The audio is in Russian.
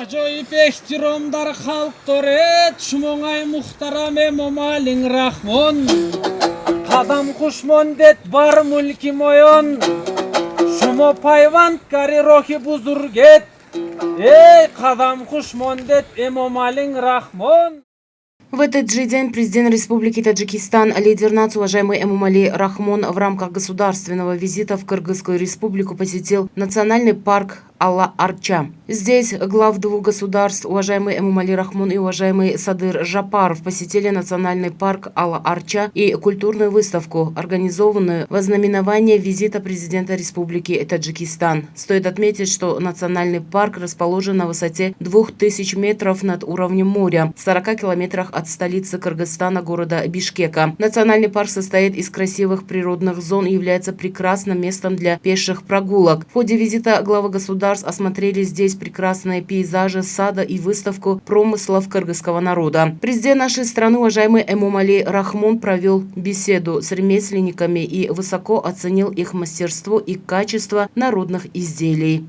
Ajoyip ehtiromdar halkdore, çumongay muhtaram Emomali Rahmon. Kadam kuşmondet bar mulki moyon, şumo payvand kari rohi buzurget. Эй, kadam kuşmondet Emomali Rahmon. В этот же день президент Республики Таджикистан, лидер нации уважаемый Эмомали Рахмон в рамках государственного визита в Кыргызскую республику посетил национальный парк Ала-Арча. Здесь глав двух государств, уважаемый Эмомали Рахмон и уважаемый Садыр Жапаров, посетили национальный парк Ала-Арча и культурную выставку, организованную во знаменование визита президента Республики Таджикистан. Стоит отметить, что национальный парк расположен на высоте 2000 метров над уровнем моря, в 40 километрах от столицы Кыргызстана, города Бишкека. Национальный парк состоит из красивых природных зон и является прекрасным местом для пеших прогулок. В ходе визита главы государств осмотрели здесь прекрасные пейзажи сада и выставку промыслов кыргызского народа. Президент нашей страны, уважаемый Эмомали Рахмон, провел беседу с ремесленниками и высоко оценил их мастерство и качество народных изделий.